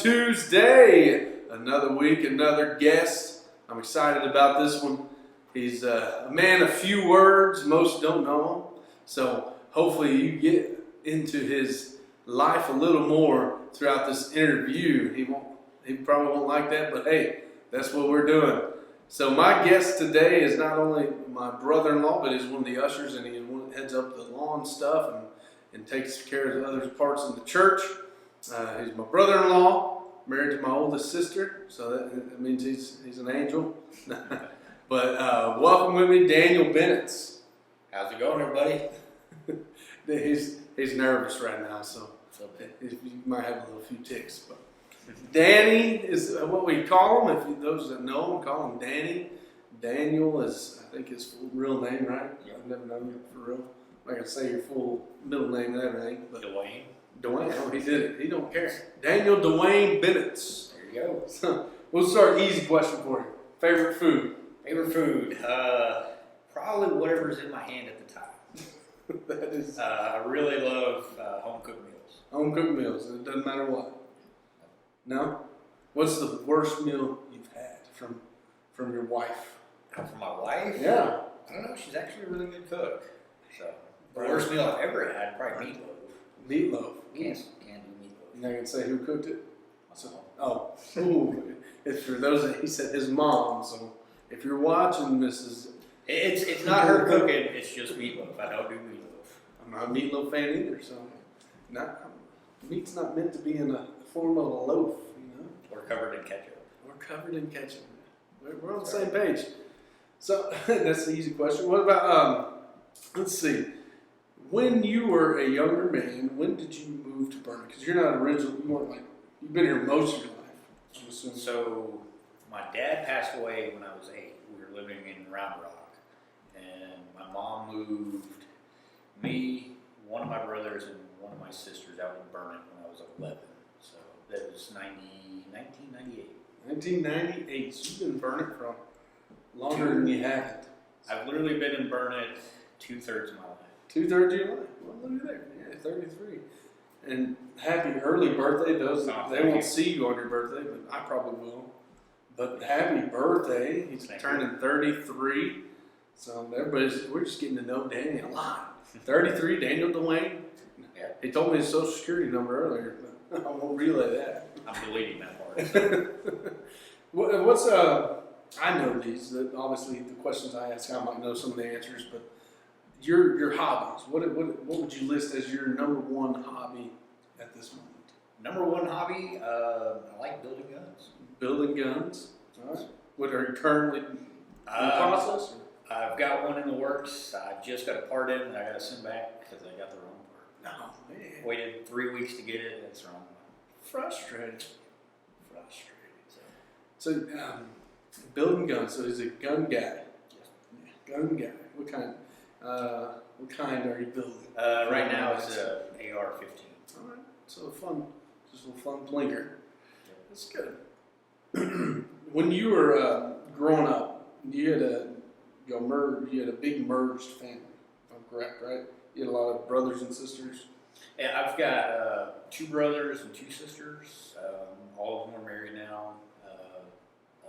Tuesday. Another week, another guest. I'm excited about this one. He's a man of few words. Most don't know him. So hopefully you get into his life a little more throughout this interview. He probably won't like that, but hey, that's what we're doing. So my guest today is not only my brother-in-law, but he's one of the ushers, and he heads up the lawn stuff and takes care of the other parts of the church. He's my brother-in-law, married to my oldest sister, so that means he's an angel. But welcome with me, Daniel Benitz. How's it going, everybody? He's nervous right now, so you might have a little few ticks. But Danny is what we call him. If those that know him call him Danny. Daniel is, I think, his full real name, right? Yeah. I've never known you for real. I can say your full middle name and everything. But Dwayne. Oh, he did it. He don't care. Daniel Dwayne Benitz. There you go. So, we'll start easy question for you. Favorite food? Favorite food? Probably whatever's in my hand at the time. That is I really love home cooked meals. home cooked meals. It doesn't matter what. No? What's the worst meal you've had from your wife? For my wife? Yeah. I don't know. She's actually a really good cook. So the worst meal I've ever had, probably meatloaf. Meatloaf. Can't do meatloaf. You're not gonna say who cooked it? So, Oh. Ooh. It's for those that he said his mom. So if you're watching, Mrs. it's not her cooking. It's just meatloaf. I don't do meatloaf. I'm not a meatloaf fan either. So meat's not meant to be in the form of a loaf, you know. Or covered in ketchup. We're covered in ketchup. We're on the same page. So that's the easy question. What about let's see. When you were a younger man, when did you move to Burnaby? Because you're not original. You weren't like you've been here most of your life. I'm assuming. So my dad passed away when I was 8. We were living in Round Rock, and my mom moved me, one of my brothers, and one of my sisters out in Burnaby when I was 11. So that was 1998. 1998. So you've been in Burnaby for longer than you haven't. I've literally been in Burnaby 2/3 of my life. 2/3 of your life. Well, look at there. Yeah, 33. And happy early birthday. Those Oh, they thank won't you. see you on your birthday, but I probably will. But happy birthday. He's Thank turning 33. So we're just getting to know Danny a lot. 33, Daniel Dwayne. Yeah. He told me his social security number earlier, but I won't relay that. I'm deleting that part. What's I know these. That obviously the questions I ask, I might know some of the answers, but your hobbies. What would you list as your number one hobby at this moment? Number one hobby, I like building guns. Building guns. All right. What are you currently in process? I've got one in the works. I just got a part in, and I got to send back because I got the wrong part. Oh man. Waited 3 weeks to get it. It's wrong. Frustrated. So building guns. So he's a gun guy. Yeah. Gun guy. What kind? What kind are you building? Right now it's a AR-15. All right. So just a fun blinker. That's good. When you were growing up, you had a big merged family. If I'm correct, right? You had a lot of brothers and sisters. And I've got 2 brothers and 2 sisters. All of them are married now.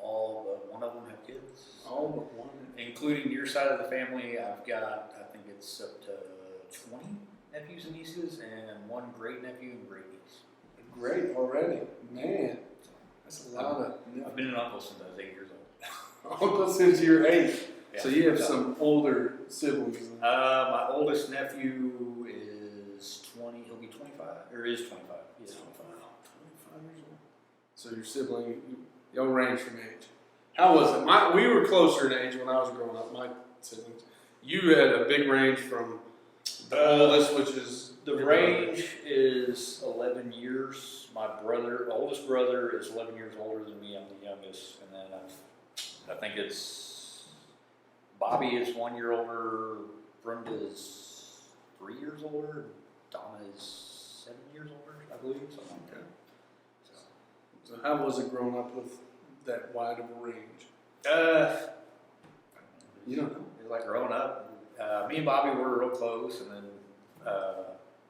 All but one of them have kids. All but one. Including your side of the family, I've got, I think it's up to 20 nephews and nieces, and 1 great nephew and great niece. Great already, man. That's a lot of. I've been an uncle since I was 8 years old. Uncle since you're 8. Yeah. So you have some older siblings. My oldest nephew is 20. He'll be 25, or is 25. He is 25. 25 years old. So your sibling, y'all range from age. How was it? We were closer in age when I was growing up. My siblings. You had a big range from the oldest, which is the range is 11 years. My oldest brother, is 11 years older than me. I'm the youngest, and then I think it's Bobby is 1 year older. Brenda is 3 years older. Donna is 7 years older, I believe. Something like that. So how was it growing up with that wide of a range? You don't know. It was like growing up. Me and Bobby were real close, and then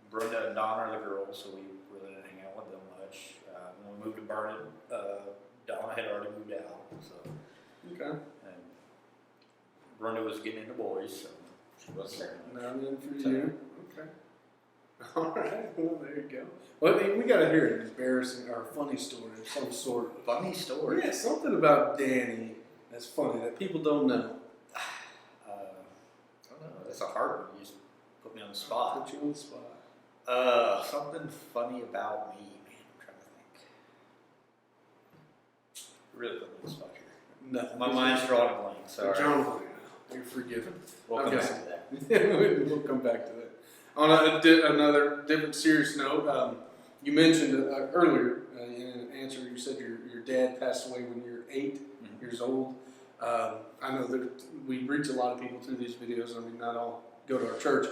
Brenda and Donna are the girls, so we really didn't hang out. with them much. When we moved to Vernon, Donna had already moved out, so. Okay. And Brenda was getting into boys, so she wasn't there much. Nothing for you. Okay. All right. Well, there you go. Well, we got to hear an embarrassing or funny story of some sort. Funny story? Yeah, something about Danny that's funny that people don't know. I don't know. That's a hard one. You just put me on the spot. Put you on the spot. Something funny about me, man. I'm trying to think. Really put me on the spot here. Nothing. My mind's drawing a blank. Sorry. John, you're forgiven. We'll come back to that. We'll come back to that. On another different serious note, you mentioned earlier in an answer, you said your dad passed away when you were 8 years old. I know that we reach a lot of people through these videos. I mean, not all go to our church.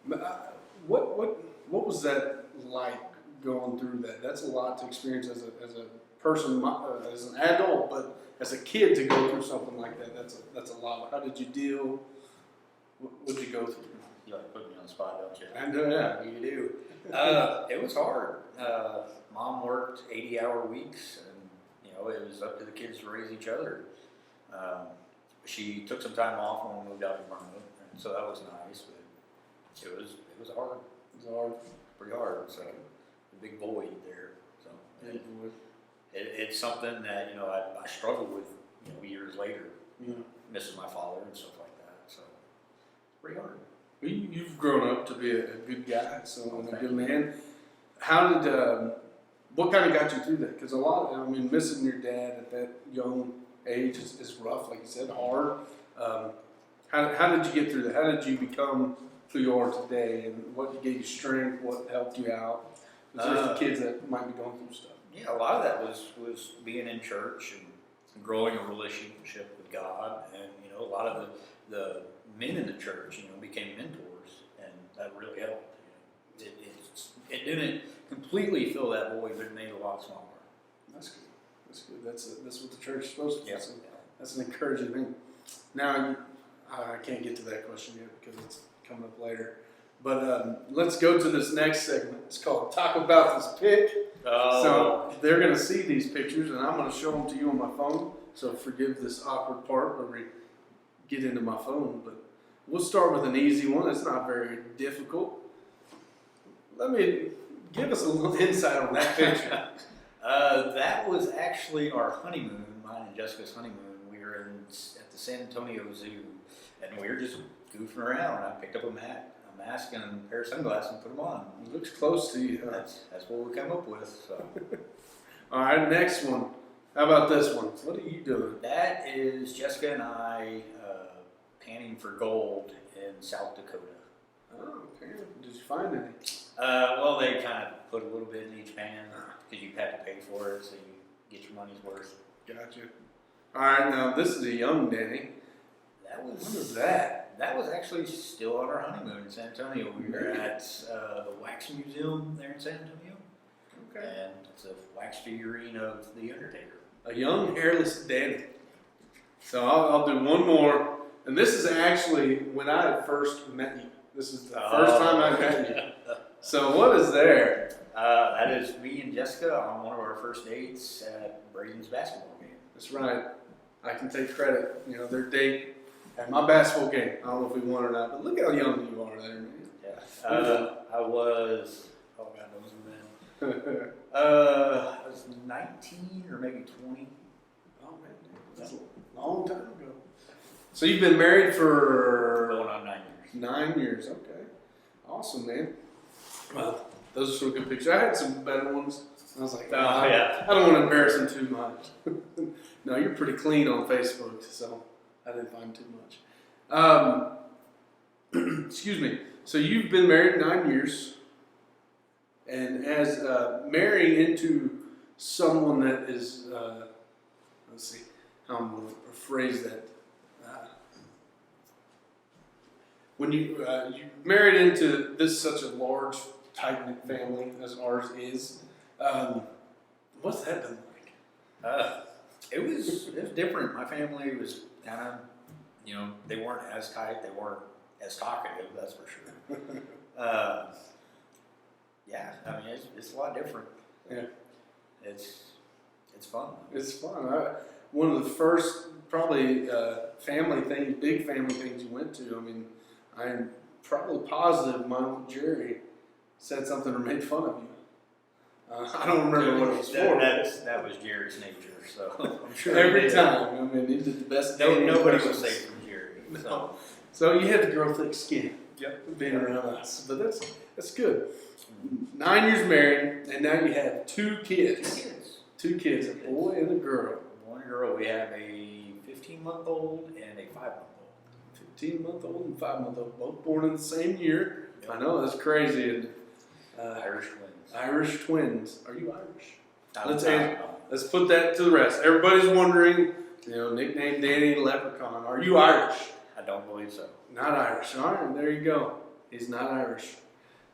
But, what was that like going through that? That's a lot to experience as a person, as an adult, but as a kid to go through something like that. That's a lot. How did you deal? What did you go through? You like to put me on the spot, don't you? I know, yeah. You do. It was hard. Mom worked 80-hour weeks, and it was up to the kids to raise each other. She took some time off when we moved out to Vernon, and so that was nice. But it was hard. It was hard. Pretty hard. So a big void there. So it's something that I struggled with years later, missing my father and stuff like that. So pretty hard. Well, you've grown up to be a good guy, so a good man. How did what kind of got you through that? Because missing your dad at that young age is rough, like you said, hard. How did you get through that? How did you become who you are today, and what gave you strength? What helped you out? There's the kids that might be going through stuff. Yeah, a lot of that was being in church and growing a relationship with God, and a lot of the men in the church, became mentors, and that really helped. It didn't completely fill that void, but it made it a lot smaller. That's good. That's good. That's what the church is supposed to do. Yeah. So that's an encouraging thing. Now, I can't get to that question yet because it's coming up later. But let's go to this next segment. It's called Talk About This Pic. Oh. So they're going to see these pictures, and I'm going to show them to you on my phone. So forgive this awkward part where we get into my phone. But we'll start with an easy one. It's not very difficult. Let me give us a little insight on that picture. That was actually our honeymoon, mine and Jessica's honeymoon. We were at the San Antonio Zoo, and we were just goofing around. I picked up a mask and a pair of sunglasses and put them on. It looks close to you. Huh? That's what we come up with. So. All right, next one. How about this one? What are you doing? That is Jessica and I panning for gold in South Dakota. Oh, okay. Did you find any? Well, they kind of put a little bit in each pan because you have to pay for it, so you get your money's worth. Gotcha. All right, now this is a young Danny. When was that? That was actually still on our honeymoon in San Antonio. We were at the Wax Museum there in San Antonio. Okay. And it's a wax figurine of The Undertaker. A young hairless Danny. So I'll do one more. And this is actually when I first met you. This is the first time I met you. So what is there? That is me and Jessica on one of our first dates at Braden's basketball game. That's right. I can take credit. Their date at my basketball game. I don't know if we won or not, but look how young you are there, man. Yeah. I was, oh God knows when. I was 19 or maybe 20. Oh man, that's a long time ago. So you've been married for Going on 9 years. 9 years, okay. Awesome, man. Well, those are some good pictures. I had some better ones. I was like, yeah. I don't want to embarrass them too much. No, you're pretty clean on Facebook, so I didn't find too much. Excuse me. So you've been married 9 years, and as marrying into someone that is, let's see how I'm going to phrase that. When you married into such a large, tight-knit family as ours is, what's that been like? It was different. My family was kind of, they weren't as tight. They weren't as talkative, that's for sure. Yeah, I mean, it's a lot different. Yeah. It's fun. It's fun. One of the first probably family things, big family things you went to. I mean, I'm probably positive my Uncle Jerry said something or made fun of you. I don't remember what it was for. That was Jerry's nature, so I'm sure Every time. I mean, he did the best. Nobody was safe from Jerry. No. So you had to grow thick skin. Yep. Being around us, but that's good. 9 years married, and now you have two kids. Two kids, a boy and a girl. Boy and a girl. We have a 15-month-old and a 5-month-old. 15-month-old and 5-month-old, both born in the same year. Yep. I know, that's crazy. And, Irish twins. Irish twins. Are you Irish? I'm Let's put that to the rest. Everybody's wondering, nickname Danny Leprechaun. Are you Irish? I don't believe so. Not Irish. All right, there you go. He's not Irish.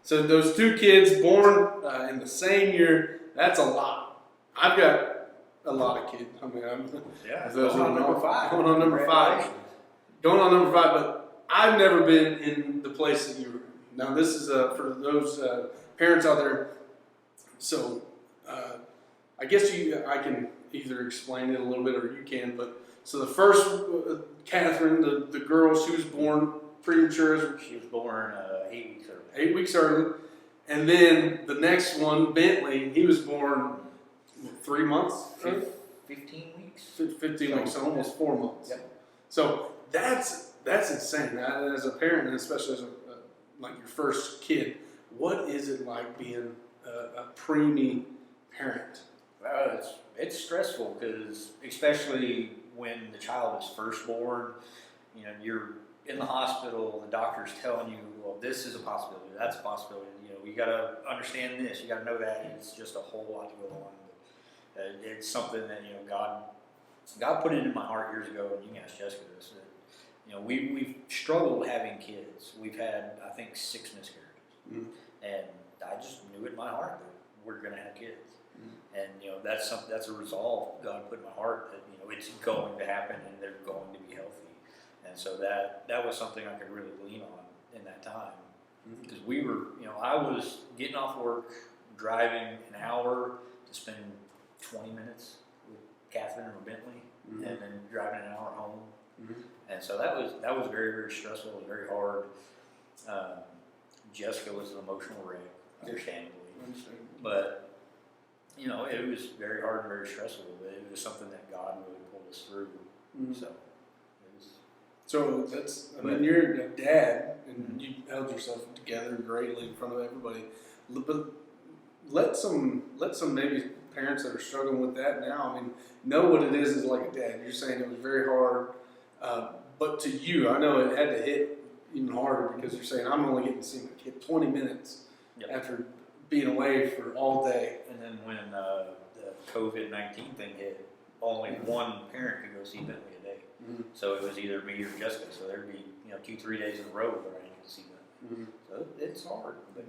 So those two kids born in the same year, that's a lot. I've got a lot of kids. I mean, Going on number 5. Going on number 5. Going on number 5, but I've never been in the place that you were. Now this is for those parents out there. So I guess I can either explain it a little bit or you can. But so the first Catherine, the girl, she was born premature. She was born 8 weeks early. 8 weeks early. And then the next one, Bentley, he was born 3 months? 15 weeks. 15 weeks, so almost 4 months. Yep. So that's insane. As a parent, and especially as like your first kid, what is it like being a preemie parent? It's stressful because especially when the child is first born, you're in the hospital, the doctor's telling you, well, this is a possibility, that's a possibility. You got to understand this, you got to know that. It's just a whole lot to go on. But, it's something that God put it in my heart years ago, and you can ask Jessica this. That, we've struggled having kids. We've had, I think, 6 miscarriages, and I just knew it in my heart that we're going to have kids. And that's a resolve God put in my heart that it's going to happen and they're going to be healthy. And so that was something I could really lean on in that time, because we were I was getting off work, driving an hour to spend 20 minutes with Catherine or Bentley, and then driving an hour home. And so that was very, very stressful. It was very hard. Jessica was an emotional wreck, understandably, but. It was very hard and very stressful, but it was something that God really pulled us through. So you're a dad, and you held yourself together greatly in front of everybody. But let some maybe parents that are struggling with that now, know what it is like a dad. You're saying it was very hard, but to you, I know it had to hit even harder because you're saying I'm only getting to see my kid 20 minutes after being away for all day. And then when the COVID-19 thing hit, only one parent could go see Bentley a day. So it was either me or Jessica. So there'd be 2-3 days in a row where I didn't get to see Bentley. So it's hard, but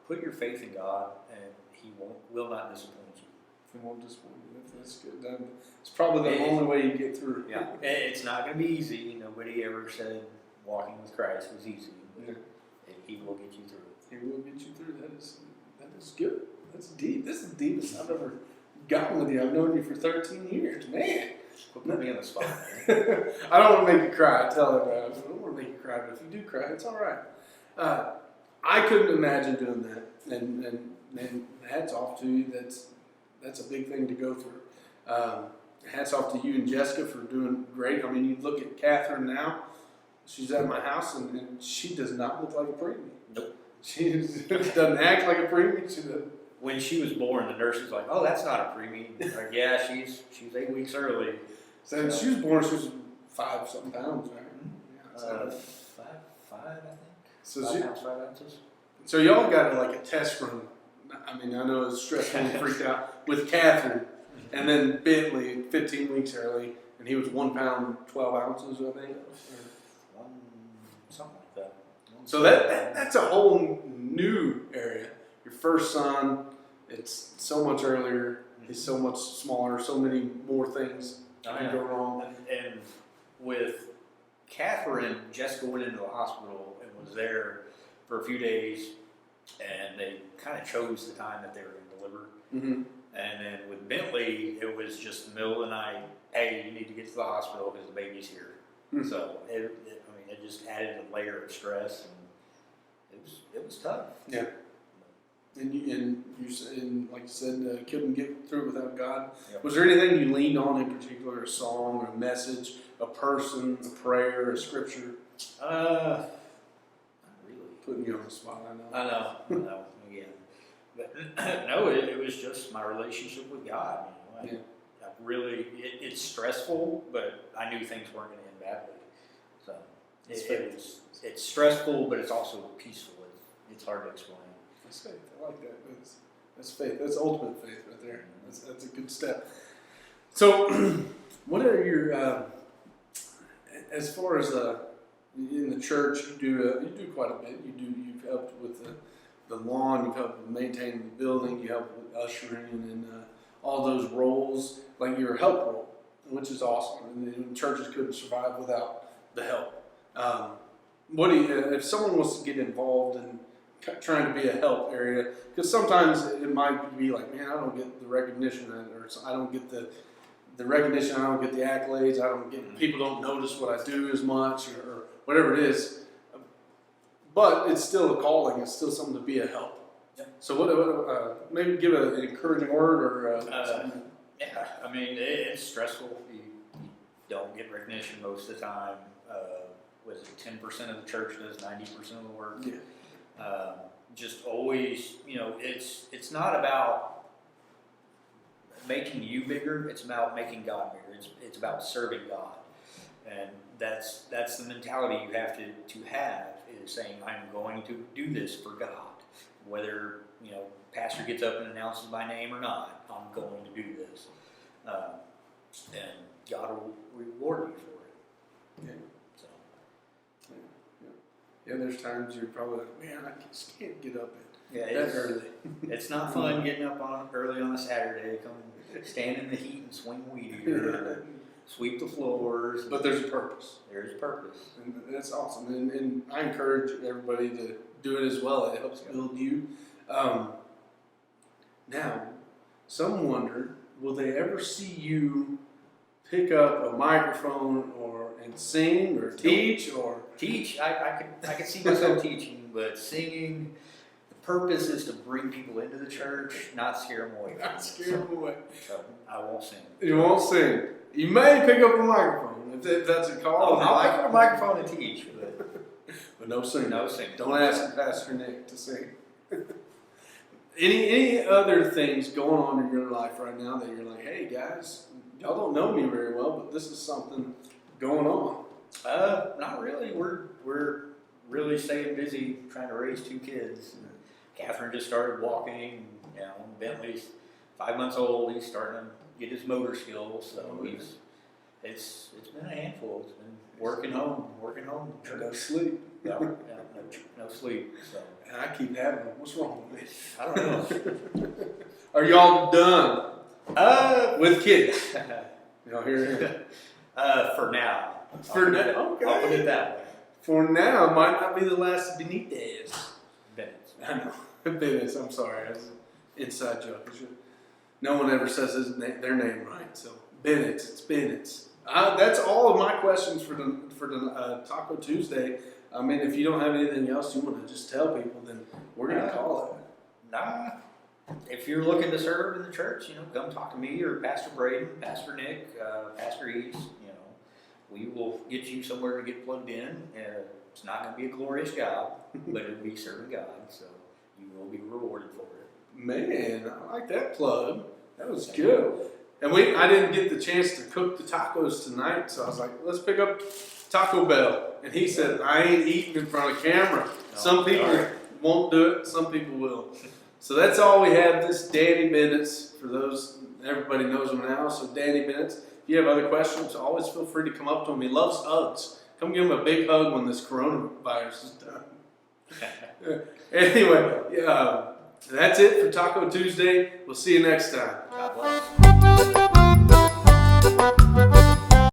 put your faith in God, and He will not disappoint you. He won't disappoint you. That's good. It's probably the only way you get through. Yeah, it's not going to be easy. Nobody ever said walking with Christ was easy. But He will get you through it. He will get you through. That is good. That's deep. This is the deepest I've ever gotten with you. I've known you for 13 years, man. Put me on the spot. I don't want to make you cry. I tell her I don't want to make you cry, but if you do cry, it's all right. I couldn't imagine doing that, and hats off to you. That's a big thing to go through. Hats off to you and Jessica for doing great. You look at Catherine now. She's at my house, and she does not look like a preemie. Nope. She doesn't act like a preemie. She doesn't. When she was born, the nurse was like, "Oh, that's not a preemie." Like, yeah, she's 8 weeks early. So she was born. She was 5-something pounds, right? Yeah, 5, I think. So 5 pounds, 5 ounces. So y'all got a test run. I know it was stressful and freaked out with Catherine, and then Bentley 15 weeks early, and he was 1 pound 12 ounces, I think. Something like that. So that's a whole new area. Your first son, it's so much earlier. He's so much smaller. So many more things can go wrong. And with Catherine, Jessica went into the hospital and was there for a few days, and they kind of chose the time that they were going to deliver. Mm-hmm. And then with Bentley, it was just the middle of the night. Hey, you need to get to the hospital because the baby's here. Hmm. So it just added a layer of stress, and it was tough. Yeah. And like you said, couldn't get through without God. Yep. Was there anything you leaned on in particular? A song, a message, a person, a prayer, a scripture? Not really. Putting you on the spot, I know. I know. Again, but no, it was just my relationship with God. You know, I really, it's stressful, but I knew things weren't going to end badly. So it's stressful, but it's also peaceful. It's hard to explain. That's faith. I like that. That's faith. That's ultimate faith right there. That's a good step. So, what are your as far as in the church? You do quite a bit. You've helped with the lawn. You've helped with maintaining the building. You helped with ushering and all those roles. Like your help role, which is awesome. And churches couldn't survive without the help. What do you? If someone wants to get involved in trying to be a help area, because sometimes it might be like, man, I don't get the recognition, or I don't get the recognition, I don't get the accolades, I don't get, people don't notice what I do as much, or whatever it is. But it's still a calling. It's still something to be a help. Yep. So what? Maybe give an encouraging word or something. Yeah, I mean it's stressful. You don't get recognition most of the time. Was it 10% of the church does 90% of the work? Yeah. Just always, it's not about making you bigger. It's about making God bigger. It's about serving God, and that's the mentality you have to have, is saying, I'm going to do this for God, whether pastor gets up and announces my name or not. I'm going to do this, and God will reward you for it. Yeah. So. Yeah, there's times you're probably like, man, I just can't get up Yeah, that early. It's not fun getting up early on a Saturday, come stand in the heat and swing weed eater, sweep the floors. But there's a purpose. There's purpose. And that's awesome. And I encourage everybody to do it as well. It helps build you. Now, some wonder, will they ever see you pick up a microphone and sing or teach or teach? I could see myself teaching, but singing. The purpose is to bring people into the church, not scare them away. Not scare them away. So I won't sing. You won't sing. You may pick up a microphone if that's a call. I'll pick up a microphone and teach, but no singing. No singing. Don't ask Pastor Nick to sing. Any other things going on in your life right now that you're like, hey guys, y'all don't know me very well, but this is something going on? Not really. We're really staying busy trying to raise 2 kids. Catherine just started walking. Bentley's 5 months old. He's starting to get his motor skills. So it's been a handful. It's been working home. No sleep. No sleep. So And I keep having them. What's wrong with me? I don't know. Are y'all done with kids? Y'all hear it? For now. For now, okay. I'll put it that way. For now, might not be the last Benitez. Benitz. I know. Benitz, I'm sorry. That's an inside joke. No one ever says their name right. So, Benitz, it's Benitz. That's all of my questions for the Taco Tuesday. I mean, if you don't have anything else you want to just tell people, then we're going to call it. Nah. If you're looking to serve in the church, come talk to me or Pastor Braden, Pastor Nick, Pastor East. We will get you somewhere to get plugged in. It's not going to be a glorious job, but it'll be serving God, so you will be rewarded for it. Man, I like that plug. That was good. And I didn't get the chance to cook the tacos tonight, so I was like, let's pick up Taco Bell. And he said, I ain't eating in front of camera. No, some people won't do it, some people will. So that's all we have. This Danny Benitz, for those, everybody knows him now, so Danny Benitz. If you have other questions, always feel free to come up to him. He loves hugs. Come give him a big hug when this coronavirus is done. Anyway, that's it for Taco Tuesday. We'll see you next time. God bless.